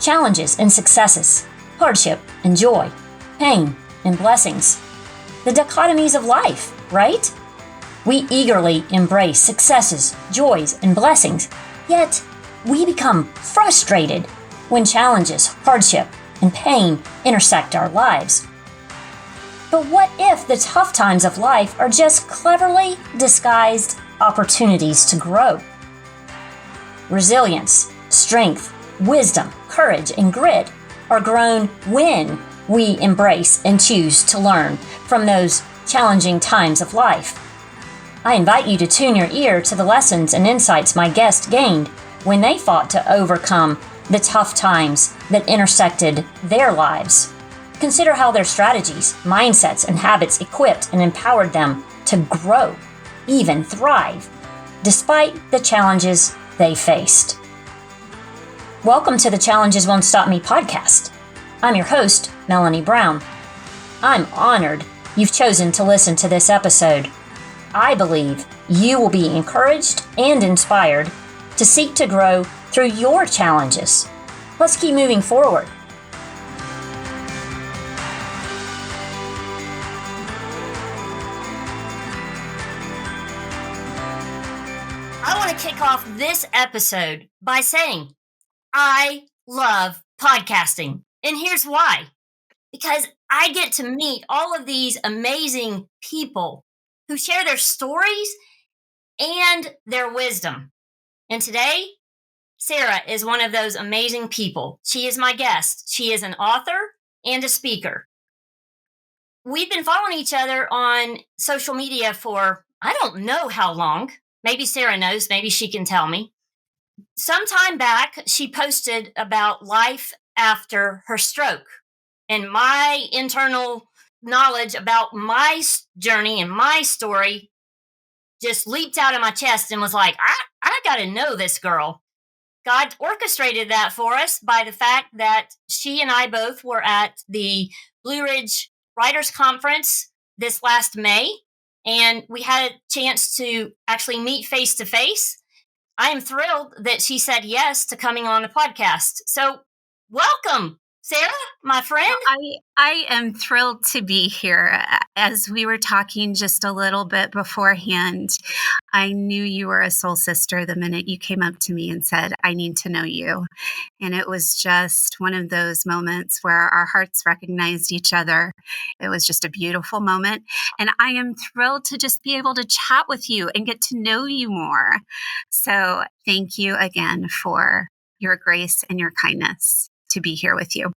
challenges and successes, hardship and joy, pain and blessings. The dichotomies of life, right? We eagerly embrace successes, joys, and blessings, yet we become frustrated when challenges, hardship, and pain intersect our lives. But what if the tough times of life are just cleverly disguised opportunities to grow? Resilience, strength, wisdom, courage, and grit are grown when we embrace and choose to learn from those challenging times of life. I invite you to tune your ear to the lessons and insights my guests gained when they fought to overcome the tough times that intersected their lives. Consider how their strategies, mindsets, and habits equipped and empowered them to grow, even thrive, despite the challenges they faced. Welcome to the Challenges Won't Stop Me podcast. I'm your host, Melanie Brown. I'm honored you've chosen to listen to this episode. I believe you will be encouraged and inspired to seek to grow through your challenges. Let's keep moving forward. I want to kick off this episode by saying I love podcasting. And here's why. Because I get to meet all of these amazing people who share their stories and their wisdom. And today, Sara is one of those amazing people. She is my guest. She is an author and a speaker. We've been following each other on social media for I don't know how long. Maybe Sara knows. Maybe she can tell me. Some time back, she posted about life after her stroke. And my internal knowledge about my journey and my story just leaped out of my chest and was like, I got to know this girl. God orchestrated that for us by the fact that she and I both were at the Blue Ridge Writers Conference this last May, and we had a chance to actually meet face to face. I am thrilled that she said yes to coming on the podcast. So welcome, Sara, my friend. I am thrilled to be here. As we were talking just a little bit beforehand, I knew you were a soul sister the minute you came up to me and said, I need to know you. And it was just one of those moments where our hearts recognized each other. It was just a beautiful moment. And I am thrilled to just be able to chat with you and get to know you more. So thank you again for your grace and your kindness to be here with you.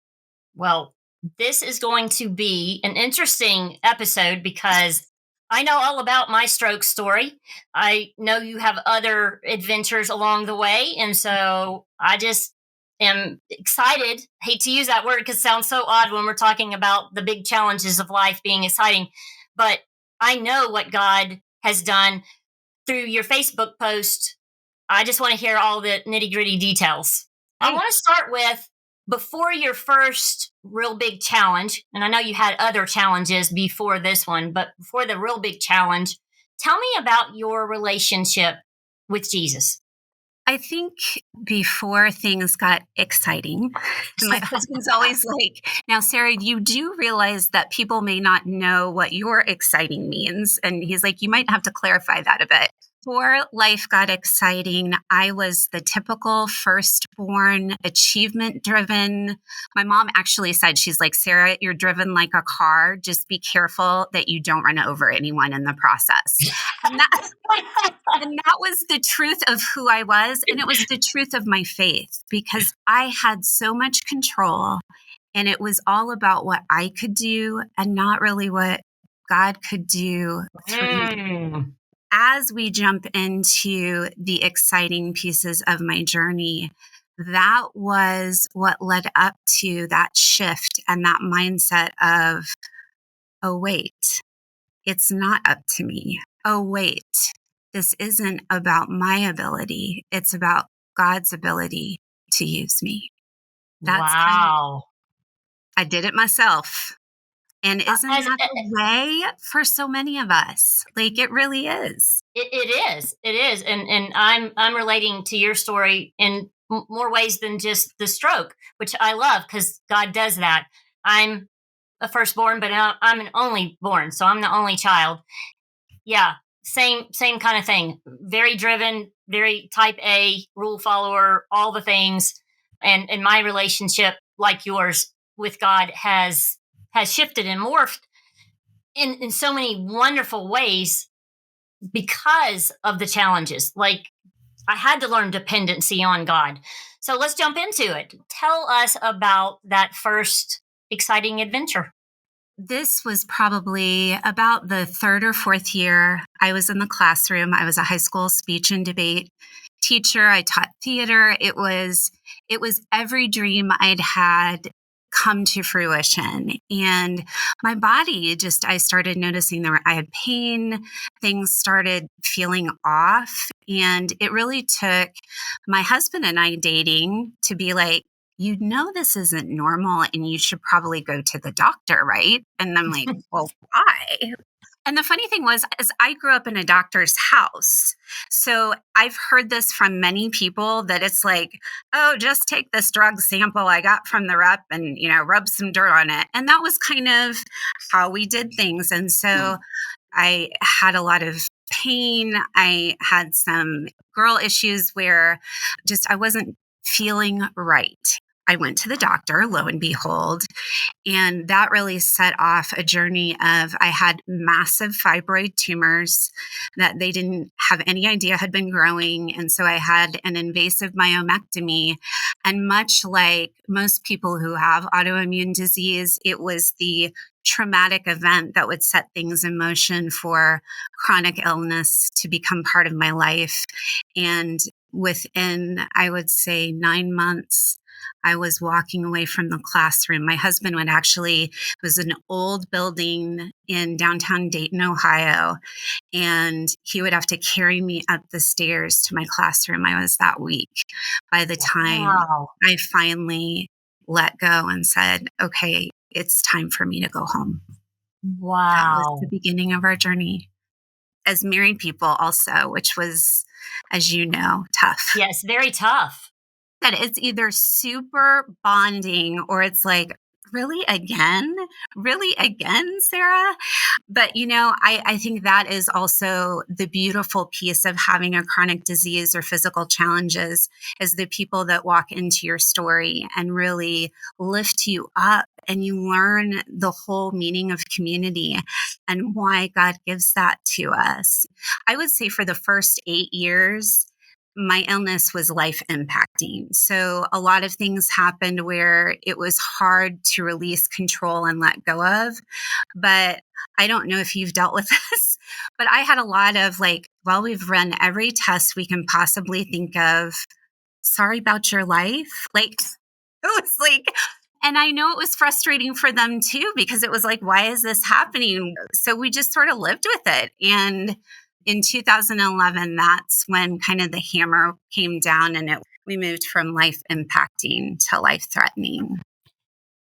Well, this is going to be an interesting episode because I know all about my stroke story. I know you have other adventures along the way. And so I just am excited. Hate to use that word because it sounds so odd when we're talking about the big challenges of life being exciting. But I know what God has done through your Facebook post. I just want to hear all the nitty-gritty details. I want to start with before your first real big challenge, and I know you had other challenges before this one, but before the real big challenge, tell me about your relationship with Jesus. I think before things got exciting, my husband's always like, now, Sara, you do realize that people may not know what your exciting means. And he's like, you might have to clarify that a bit. Before life got exciting, I was the typical firstborn, achievement-driven. My mom actually said, she's like, Sara, you're driven like a car. Just be careful that you don't run over anyone in the process. And that was the truth of who I was. And it was the truth of my faith because I had so much control and it was all about what I could do and not really what God could do through me. As we jump into the exciting pieces of my journey, that was what led up to that shift and that mindset of, oh, wait, it's not up to me. Oh, wait, this isn't about my ability. It's about God's ability to use me. Wow. I did it myself. And isn't that the way for so many of us? Like, it really is. It is. And I'm relating to your story in more ways than just the stroke, which I love because God does that. I'm a firstborn, but I'm an only born, so I'm the only child. Yeah, same kind of thing. Very driven, very type A, rule follower, all the things. And my relationship, like yours, with God has shifted and morphed in so many wonderful ways because of the challenges. Like I had to learn dependency on God. So let's jump into it. Tell us about that first exciting adventure. This was probably about the third or fourth year I was in the classroom. I was a high school speech and debate teacher. I taught theater. It was every dream I'd had come to fruition. And my body I started noticing that I had pain. Things started feeling off. And it really took my husband and I dating to be like, you know, this isn't normal and you should probably go to the doctor, right? And I'm like, well, why? And the funny thing was, is I grew up in a doctor's house. So I've heard this from many people that it's like, oh, just take this drug sample I got from the rep and, rub some dirt on it. And that was kind of how we did things. And so I had a lot of pain. I had some girl issues where I wasn't feeling right. I went to the doctor, lo and behold, and that really set off a journey of I had massive fibroid tumors that they didn't have any idea had been growing. And so I had an invasive myomectomy. And much like most people who have autoimmune disease, it was the traumatic event that would set things in motion for chronic illness to become part of my life. And within, I would say, 9 months, I was walking away from the classroom. My husband was an old building in downtown Dayton, Ohio, and he would have to carry me up the stairs to my classroom. I was that weak by the time Wow. I finally let go and said, okay, it's time for me to go home. That was the Wow. beginning of our journey as married people also, which was, as you know, tough. Yes, very tough. That it's either super bonding or it's like, really again? Really again, Sarah? But, I think that is also the beautiful piece of having a chronic disease or physical challenges is the people that walk into your story and really lift you up and you learn the whole meaning of community and why God gives that to us. I would say for the first 8 years, my illness was life impacting. So a lot of things happened where it was hard to release control and let go of. But I don't know if you've dealt with this, but I had a lot of we've run every test we can possibly think of. Sorry about your life. It was and I know it was frustrating for them too, because it was like, why is this happening? So we just sort of lived with it. And in 2011, that's when kind of the hammer came down and we moved from life impacting to life threatening.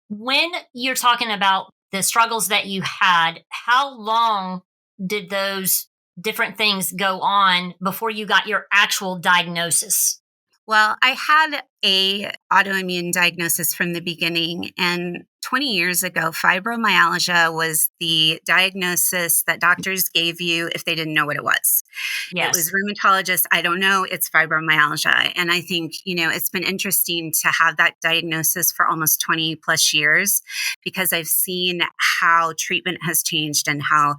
When you're talking about the struggles that you had, how long did those different things go on before you got your actual diagnosis? Well, I had a autoimmune diagnosis from the beginning, and 20 years ago, fibromyalgia was the diagnosis that doctors gave you if they didn't know what it was. It was Yes. rheumatologist, I don't know, it's fibromyalgia. And I think, it's been interesting to have that diagnosis for almost 20 plus years because I've seen how treatment has changed and how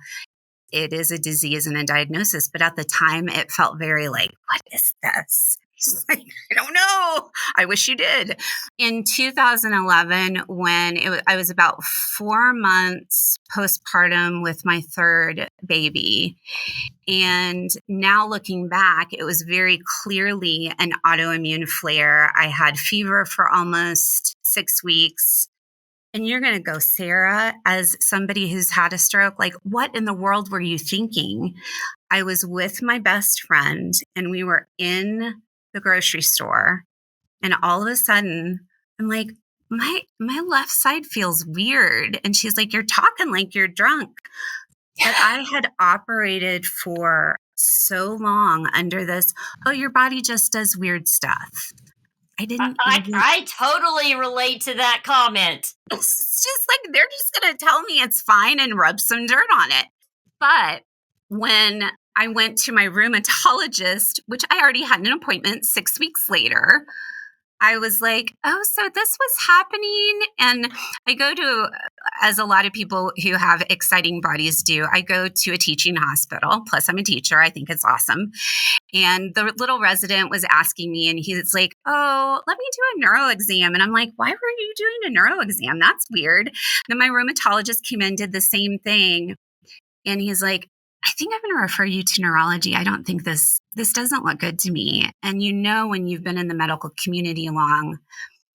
it is a disease and a diagnosis. But at the time, it felt very like, what is this? I don't know. I wish you did. In 2011, when I was about 4 months postpartum with my third baby. And now looking back, it was very clearly an autoimmune flare. I had fever for almost 6 weeks. And you're going to go, Sarah, as somebody who's had a stroke, what in the world were you thinking? I was with my best friend and we were in the grocery store. And all of a sudden, I'm like, my left side feels weird. And she's like, you're talking like you're drunk. But I had operated for so long under this, oh, your body just does weird stuff. I didn't I even I totally relate to that comment. it's just like they're just gonna tell me it's fine and rub some dirt on it. But when I went to my rheumatologist, which I already had an appointment 6 weeks later, I was like, "Oh, so this was happening?" And I go to, as a lot of people who have exciting bodies do, I go to a teaching hospital. Plus, I'm a teacher. I think it's awesome. And the little resident was asking me, and he's like, "Oh, let me do a neuro exam." And I'm like, "Why were you doing a neuro exam? That's weird." Then my rheumatologist came in, did the same thing. And he's like, "I think I'm going to refer you to neurology. I don't think this doesn't look good to me." And when you've been in the medical community long,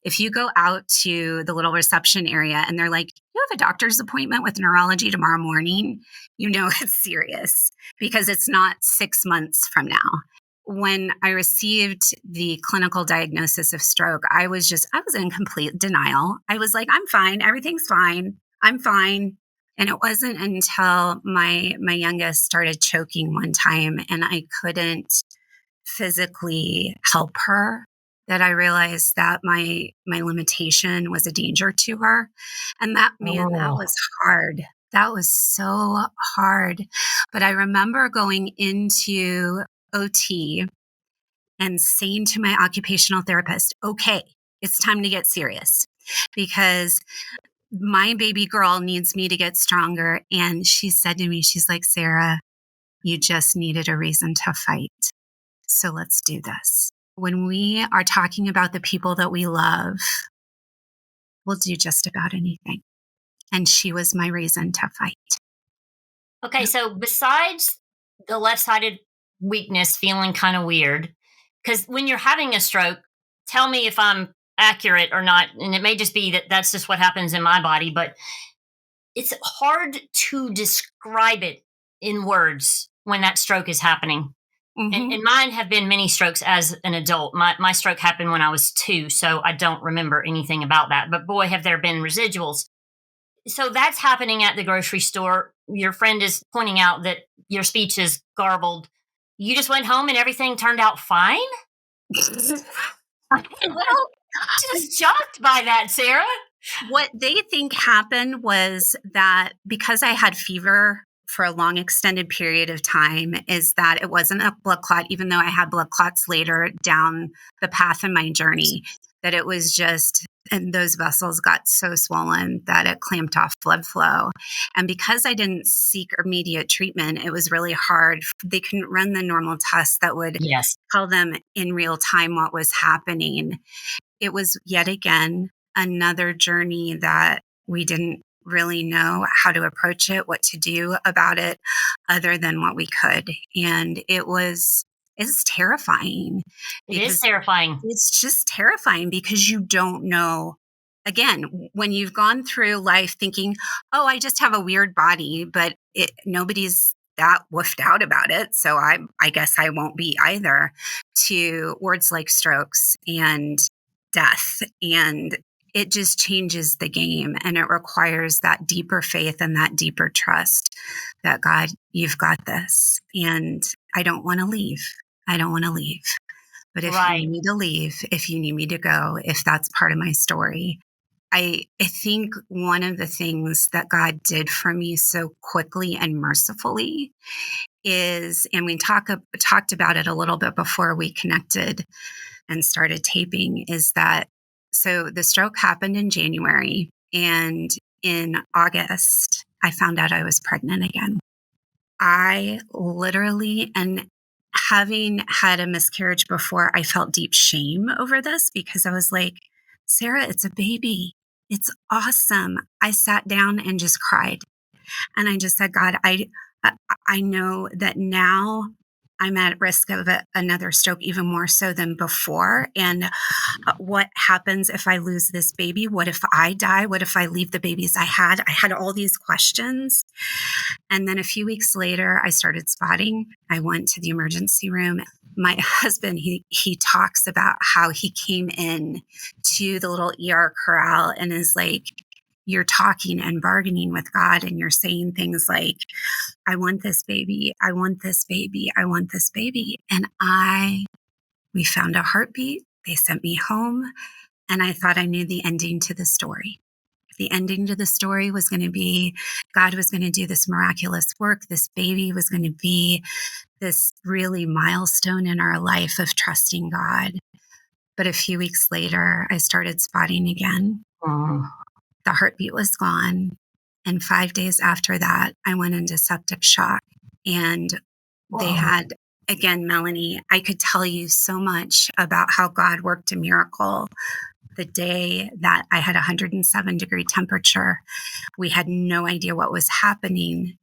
if you go out to the little reception area and they're like, "You have a doctor's appointment with neurology tomorrow morning," it's serious because it's not 6 months from now. When I received the clinical diagnosis of stroke, I was in complete denial. I was like, "I'm fine. Everything's fine. I'm fine." And it wasn't until my youngest started choking one time and I couldn't physically help her that I realized that my limitation was a danger to her. And that Oh. was hard. That was so hard. But I remember going into OT and saying to my occupational therapist, "Okay, it's time to get serious because my baby girl needs me to get stronger." And she said to me, she's like, "Sara, you just needed a reason to fight. So let's do this." When we are talking about the people that we love, we'll do just about anything. And she was my reason to fight. Okay, so besides the left-sided weakness feeling kind of weird, because when you're having a stroke, tell me if I'm accurate or not, and it may just be that that's just what happens in my body, but it's hard to describe it in words when that stroke is happening. And, Mm-hmm. and mine have been many strokes as an adult. My stroke happened when I was 2, so I don't remember anything about that. But boy, have there been residuals. So that's happening at the grocery store. Your friend is pointing out that your speech is garbled. You just went home and everything turned out fine? Well, Just shocked by that, Sara. what they think happened was that because I had fever for a long extended period of time, is that it wasn't a blood clot, even though I had blood clots later down the path in my journey, that it was just, and those vessels got so swollen that it clamped off blood flow. And because I didn't seek immediate treatment, it was really hard. They couldn't run the normal tests that would Yes. tell them in real time what was happening. It was yet again another journey that we didn't really know how to approach it, what to do about it, other than what we could. And it's terrifying It is because terrifying. it's just terrifying because you don't know. Again, when you've gone through life thinking, "Oh, I just have a weird body," but nobody's that woofed out about it. So I guess I won't be either, to words like strokes and death. And it just changes the game and it requires that deeper faith and that deeper trust that God, you've got this. And I don't want to leave. I don't want to leave. But if you need Right. me to leave, if you need me to go, if that's part of my story, I think one of the things that God did for me so quickly and mercifully is, and we talked about it a little bit before we connected and started taping, is that so the stroke happened in January, and in August, I found out I was pregnant again. I literally, and having had a miscarriage before, I felt deep shame over this because I was like, "Sara, it's a baby. It's awesome." I sat down and just cried. And I just said, "God, I know that now I'm at risk of another stroke, even more so than before. And what happens if I lose this baby? What if I die? What if I leave the babies I had?" I had all these questions. And then a few weeks later, I started spotting. I went to the emergency room. My husband, he talks about how he came in to the little ER corral and is like, "You're talking and bargaining with God and you're saying things like, 'I want this baby. I want this baby. I want this baby.'" And we found a heartbeat. They sent me home, and I thought I knew the ending to the story. The ending to the story was going to be God was going to do this miraculous work. This baby was going to be this really milestone in our life of trusting God. But a few weeks later, I started spotting again. The heartbeat was gone. And 5 days after that, I went into septic shock. And they had, again, Melanie, I could tell you so much about how God worked a miracle. The day that I had 107-degree temperature, we had no idea what was happening.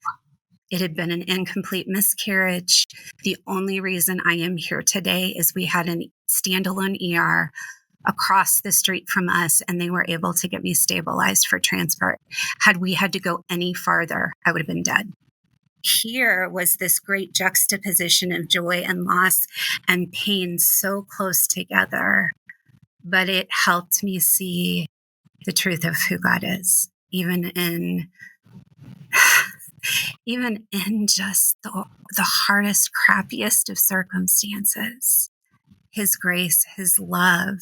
It had been an incomplete miscarriage. The only reason I am here today is we had a standalone ER across the street from us, and they were able to get me stabilized for transfer. Had we had to go any farther, I would have been dead. Here was this great juxtaposition of joy and loss and pain so close together. But it helped me see the truth of who God is, even in just the hardest, crappiest of circumstances. His grace, his love,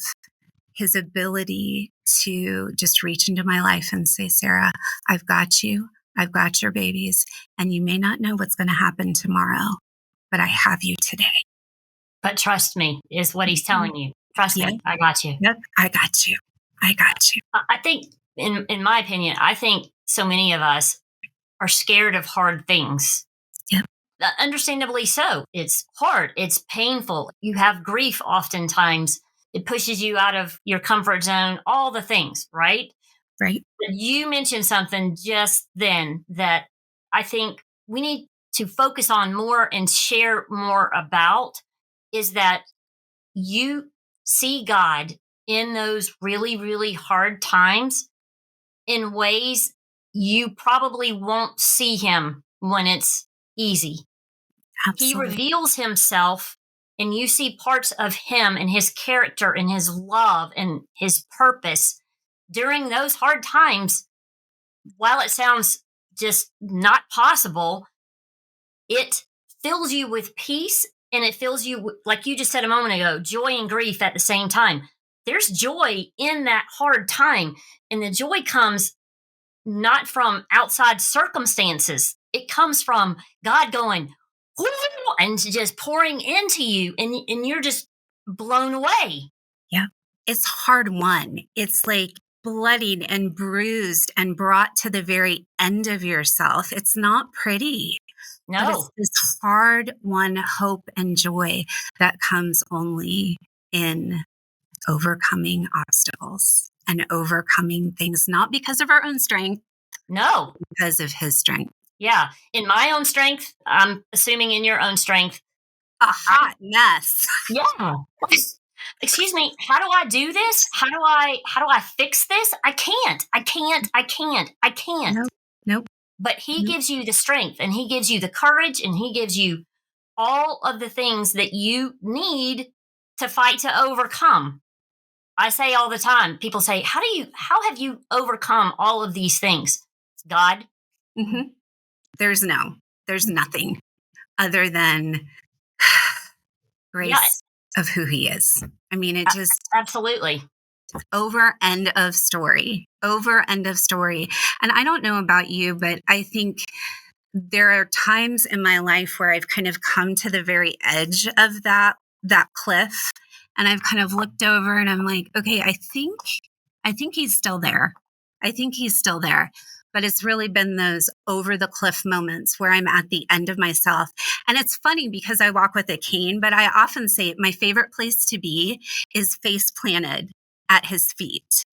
his ability to just reach into my life and say, Sarah, I've got you. I've got your babies. And you may not know what's going to happen tomorrow, but I have you today. But trust me, is what he's telling you. Trust me, I got you. Yep, I got you. I got you. I think, in my opinion, I think so many of us are scared of hard things. Yep. Understandably so. It's hard. It's painful. You have grief oftentimes. It pushes you out of your comfort zone, all the things, right? Right. But you mentioned something just then that I think we need to focus on more and share more about, is that you see God in those really, really hard times in ways you probably won't see him when it's easy. Absolutely. He reveals himself, and you see parts of him and his character and his love and his purpose during those hard times. While it sounds just not possible, it fills you with peace, and it fills you, like you just said a moment ago, joy and grief at the same time. There's joy in that hard time, and the joy comes not from outside circumstances. It comes from God going, "Whoo," and just pouring into you, and you're just blown away. Yeah. It's hard won. It's like bloodied and bruised and brought to the very end of yourself. It's not pretty. But it's No, this hard won hope and joy that comes only in overcoming obstacles and overcoming things, not because of our own strength, no. because of his strength. Yeah. In my own strength, I'm assuming in your own strength. A hot mess. Yeah. Excuse me, how do I do this? How do I fix this? I can't. Nope. But he gives you the strength, and he gives you the courage, and he gives you all of the things that you need to fight to overcome. I say all the time, people say, how have you overcome all of these things? God. Mm-hmm. There's nothing other than grace of who he is. I mean, it just absolutely end of story. And I don't know about you, but I think there are times in my life where I've kind of come to the very edge of that cliff, and I've kind of looked over and I'm like, okay, I think he's still there. But it's really been those over the cliff moments where I'm at the end of myself. And it's funny because I walk with a cane, but I often say my favorite place to be is face planted at his feet.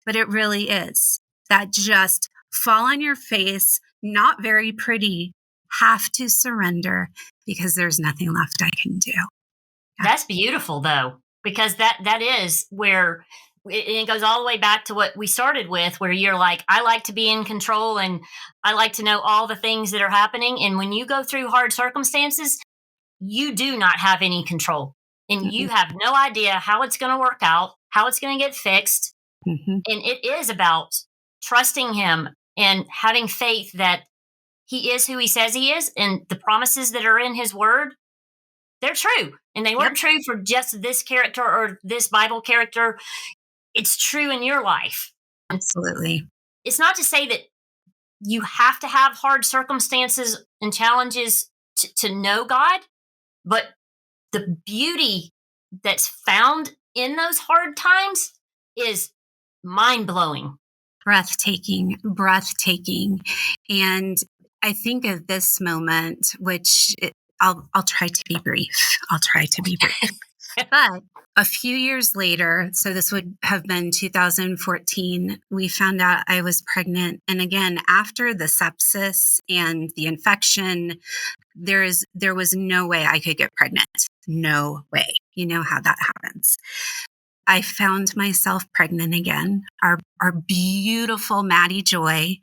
But it really is that just fall on your face, not very pretty, have to surrender because there's nothing left I can do. That's beautiful, though, because that is where it goes all the way back to what we started with, where you're like, I like to be in control, and I like to know all the things that are happening. And when you go through hard circumstances, you do not have any control, and you have no idea how it's going to work out, how it's going to get fixed. Mm-hmm. And it is about trusting him and having faith that he is who he says he is, and the promises that are in his word, they're true. And they weren't true for just this character or this Bible character. It's true in your life. Absolutely. It's not to say that you have to have hard circumstances and challenges to know God, but the beauty that's found in those hard times is mind blowing. Breathtaking, breathtaking. And I think of this moment, which I'll try to be brief. I'll try to be brief. But a few years later, so this would have been 2014, we found out I was pregnant. And again, after the sepsis and the infection, there was no way I could get pregnant. No way. You know how that happens. I found myself pregnant again. Our beautiful Maddie Joy,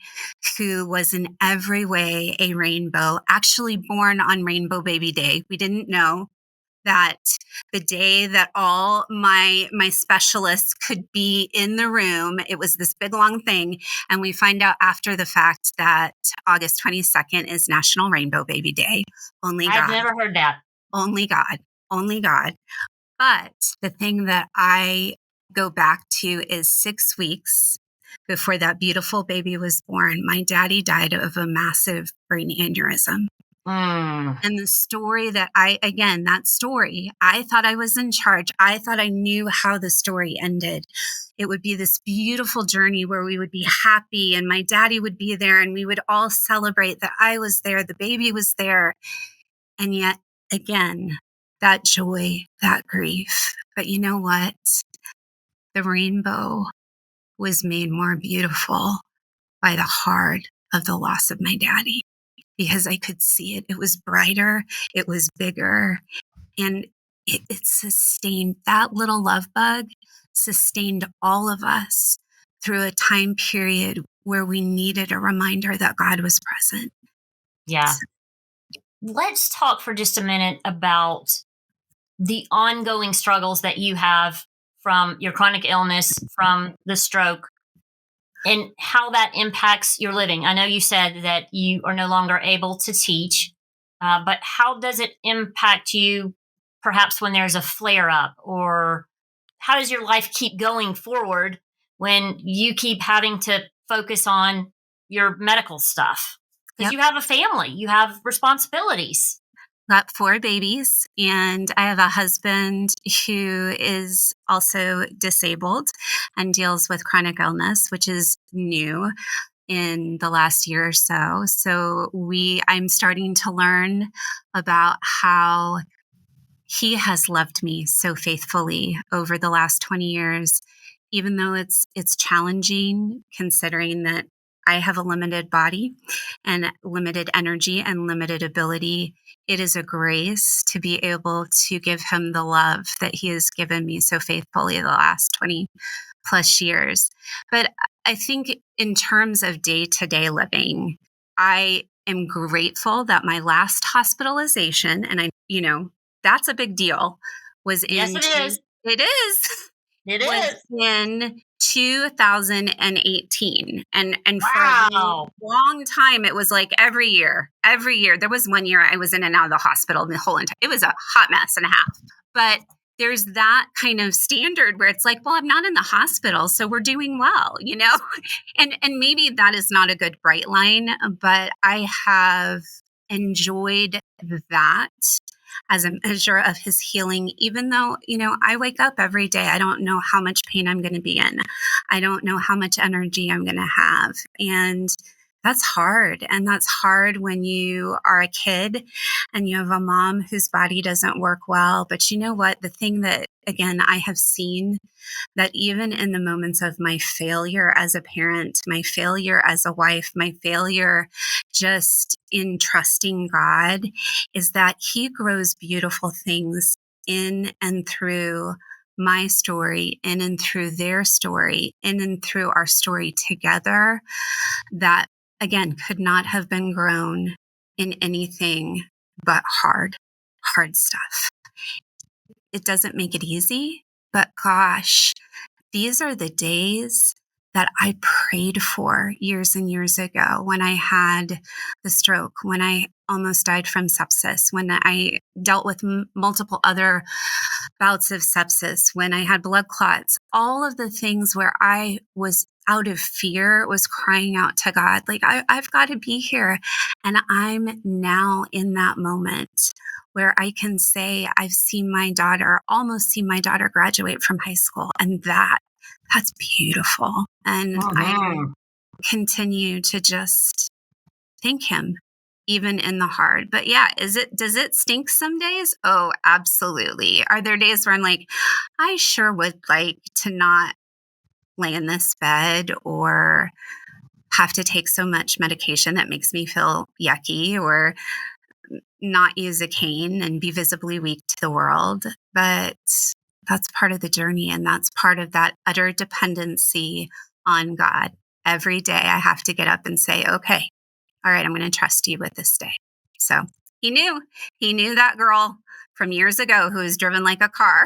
who was in every way a rainbow, actually born on Rainbow Baby Day. We didn't know that the day that all my specialists could be in the room, it was this big long thing. And we find out after the fact that August 22nd is National Rainbow Baby Day. Only God. I've never heard that. Only God. Only God. But the thing that I go back to is 6 weeks before that beautiful baby was born, my daddy died of a massive brain aneurysm. And the story that that story, I thought I was in charge. I thought I knew how the story ended. It would be this beautiful journey where we would be happy and my daddy would be there and we would all celebrate that I was there, the baby was there. And yet, again, that joy, that grief. But you know what? The rainbow was made more beautiful by the heart of the loss of my daddy, because I could see it. It was brighter, it was bigger, and it sustained, that little love bug sustained all of us through a time period where we needed a reminder that God was present. Yeah. Let's talk for just a minute about the ongoing struggles that you have from your chronic illness, from the stroke, and how that impacts your living. I know you said that you are no longer able to teach, but how does it impact you perhaps when there's a flare up? Or how does your life keep going forward when you keep having to focus on your medical stuff? Because you have a family, you have responsibilities. Got 4 babies, and I have a husband who is also disabled and deals with chronic illness, which is new in the last year or so. So I'm starting to learn about how he has loved me so faithfully over the last 20 years, even though it's challenging, considering that I have a limited body and limited energy and limited ability. It is a grace to be able to give him the love that he has given me so faithfully the last 20 plus years. But I think in terms of day-to-day living, I am grateful that my last hospitalization, and that's a big deal, was in. Yes, it is. It is. It was is. in 2018. And for a Wow. long time, it was like every year. There was one year I was in and out of the hospital the whole entire, it was a hot mess and a half. But there's that kind of standard where it's like, well, I'm not in the hospital, so we're doing well, and maybe that is not a good bright line, but I have enjoyed that as a measure of his healing, even though, I wake up every day. I don't know how much pain I'm going to be in. I don't know how much energy I'm going to have. And that's hard. And that's hard when you are a kid and you have a mom whose body doesn't work well. But you know what? The thing that, again, I have seen that even in the moments of my failure as a parent, my failure as a wife, my failure just in trusting God, is that he grows beautiful things in and through my story, in and through their story, in and through our story together, that again could not have been grown in anything but hard stuff. It doesn't make it easy, but gosh, these are the days that I prayed for years and years ago when I had the stroke, when I almost died from sepsis, when I dealt with multiple other bouts of sepsis, when I had blood clots, all of the things where I was out of fear, was crying out to God, like, I've got to be here. And I'm now in that moment where I can say, I've almost seen my daughter graduate from high school. And that's beautiful. And I Mhm. continue to just thank him even in the hard. But yeah, does it stink some days? Oh, absolutely. Are there days where I'm like, I sure would like to not lay in this bed or have to take so much medication that makes me feel yucky, or not use a cane and be visibly weak to the world. But that's part of the journey, and that's part of that utter dependency on God. Every day I have to get up and say, okay, all right, I'm going to trust you with this day. So he knew that girl from years ago who was driven like a car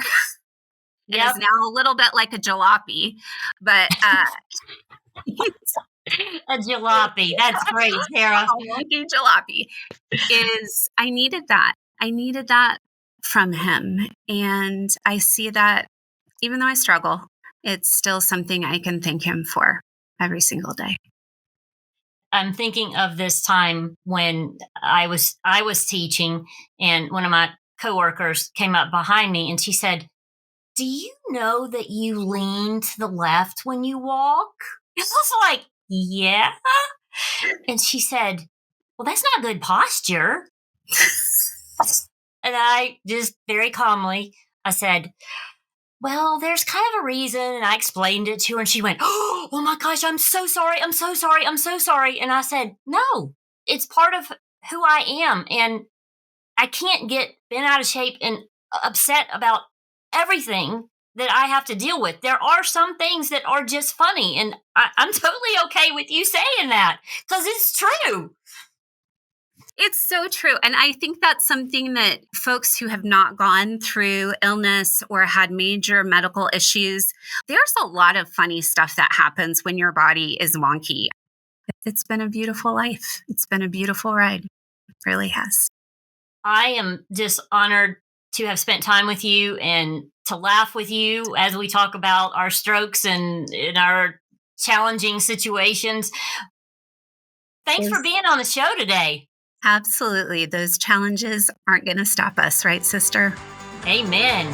and is Yep. now a little bit like a jalopy, but A jalopy. That's great, Sarah. a wonky jalopy is I needed that. I needed that from him. And I see that even though I struggle, it's still something I can thank him for every single day. I'm thinking of this time when I was teaching, and one of my coworkers came up behind me and she said, "Do you know that you lean to the left when you walk?" I was like, "Yeah." And she said, "Well, that's not good posture." And I just very calmly, I said, "Well, there's kind of a reason." And I explained it to her, and she went, "Oh my gosh, I'm so sorry. I'm so sorry. I'm so sorry." And I said, "No, it's part of who I am. And I can't get bent out of shape and upset about everything that I have to deal with. There are some things that are just funny. And I'm totally okay with you saying that because it's true." It's so true. And I think that's something that folks who have not gone through illness or had major medical issues, there's a lot of funny stuff that happens when your body is wonky. It's been a beautiful life. It's been a beautiful ride. It really has. I am just honored to have spent time with you and to laugh with you as we talk about our strokes and in our challenging situations. Thanks for Those- being on the show today. Absolutely. Those challenges aren't going to stop us, right, sister? Amen.